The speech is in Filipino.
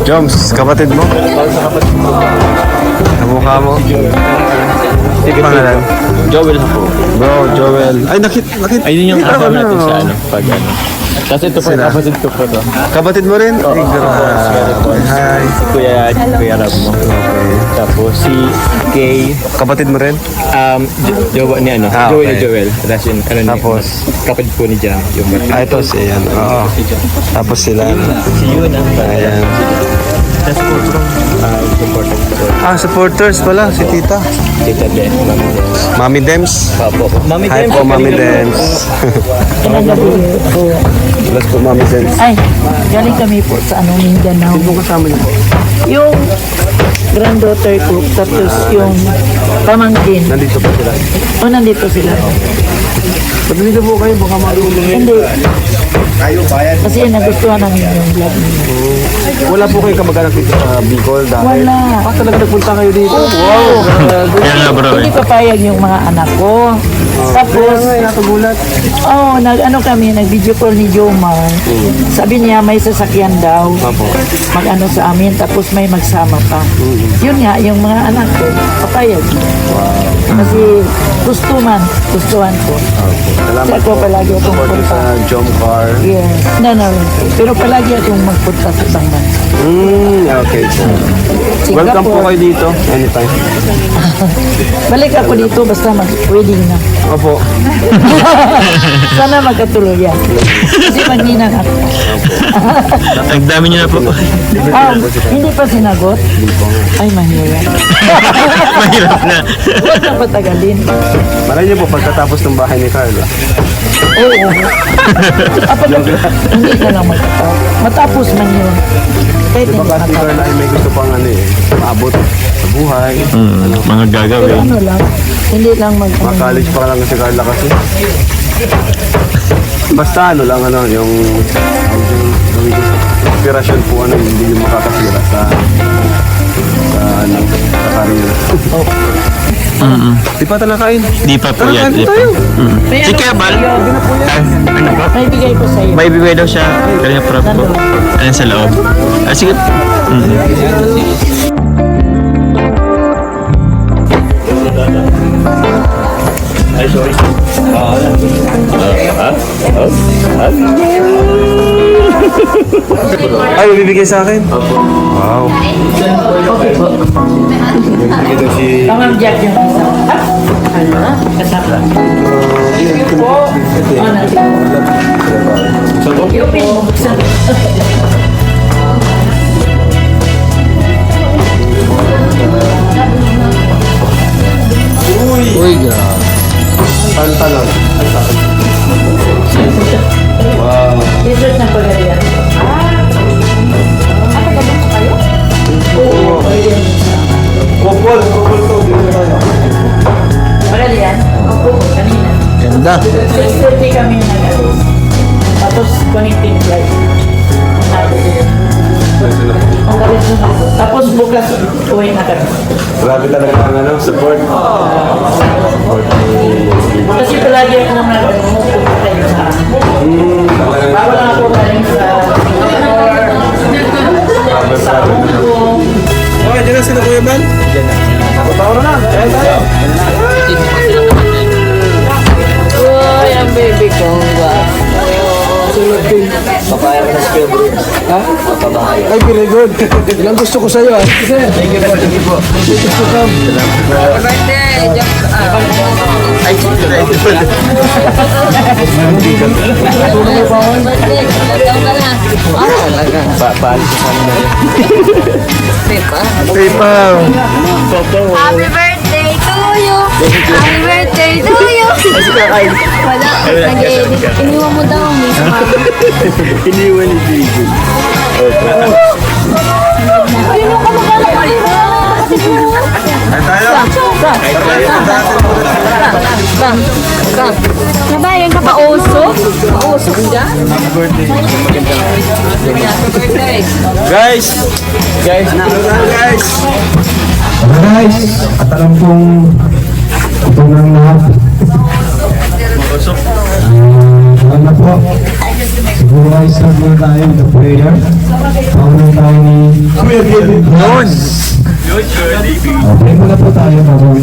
Joms, kapatid mo? Kamukha mo? Pangalan? Joel po. Bro, Joel. Ay, Ayun yung nakita ko kasama na, natin sa oh. ano, pag ano. Kasi ito po, Sila? kapatid ko po to. Kapatid mo rin? Ay, grabe. Hi. Kuya Rab mo. Okay. Tapos si Kay, Kapatid mo rin? Jowa ni ano, Ah, Joel okay. na Joel. As in, ano Tapos? kapatid po ni Jam. Yung Ah, ito si yan. Oo. Tapos sila. si Yun ang Ayan. Tapos po, supporters po. Ah, supporters pala. Si Tita. Tita Ben, Mami Mami Dems. Dems. Papo. Mami Hi Dems. po, Mami Dems. Bless po, Mami Dems. Ay, galing kami po sa Mindanao. Sino kasama niyo po? Yung granddaughter ko, tapos yung pamangkin. Nandito po sila. O, nandito sila. Ba't dito po kayo? Baka marunong. Hindi. Kasi nagustuhan namin yung vlog niyo. Wala po kayo kamag-anak dito sa Bicol dahil? Wala. Ah, talaga nagpunta kayo dito? Wow! Kaya nga bro Hindi papayag yung mga anak ko. Tapos, Ay, nakagulat. ano kami, nag-video call ni Jomar. Sabi niya, may sasakyan daw. Apo. Mag-ano sa amin, tapos may magsama pa. Yun nga, yung mga anak ko, papayag. Kasi gustuhan ko. Salamat Kasi ako po. palagi akong Support punta. sa Jom Car. Yes. No. Pero palagi akong magpunta sa ibang bansa. Okay. Welcome po kayo dito. Anytime. Balik ako dito basta mag-wedding na. Opo. Sana magkatuloy yan. Kasi magninang ako. Ang dami niyo na po. Hindi pa sinagot? Ay, mahirap. Mahirap na. Huwag na patagalin. Malay niyo po pagkatapos ng bahay ni Carla. Oo. Hindi ka lang magkatapos. Matapos man yun. Kahit Di ba hindi ba si matapos. Carla ay may gusto pang maabot sa buhay? Mga Pero gagawin. ano lang, hindi lang Mga college pa lang si Carla kasi. Basta yung inspirasyon po hindi yung makakasira sa career. Di pa talaga kain? Di pa po yan. Di pa. Si Kebal. Ano po? May bigay ko sa'yo. May bibigay daw siya. Kanya prop po. Ayan sa loob. Sige. Ay, sorry. Ay, bibigay sa akin? Wow. Bibigay daw si... Tamang Jack yung isa. Ano? Kasama. Yung buksan. Uy, grabe. Pantalon. Wow. T-shirt na pagalian. Oo. Pagalian. Kupol to. Dito tayo. Pagalian? Opo, kanina. Ganda. 6:30 kami nag-alis. Tapos connecting flight. Ang galit na ako. Tapos bukas uwi na kami. Grabe talaga ang support. Support Kasi palagi ako naman nag-umupunta kayo sa bawal lang ako galing sa Okay, dyan na sila Kuya Ban. Dyan na. Patawaro na. Kaya tayo. Uy, ang baby ko. Papaya ka na si Kuya Bro. Ha? Ay, very good. Ilang gusto ko sa'yo, ah. Thank you po. Thank you po. Gusto ko. Ay, paalis sa kami na rin. PayPal. Happy birthday to you! Happy birthday to you! Wala, nag-edit. Iniwan mo daw ang miss mama. Iniwan ni Bigo. Ayun yung kamukha ko. Ay, tayo. Nabayan ka pa, oso? Oso ka dyan? Happy birthday. Happy birthday! Guys, guys. Guys, at alam kong ito ng lahat. Ano po? Siguro ay start muna tayo with the prayer. Paunan tayo ni Okay muna po tayo bago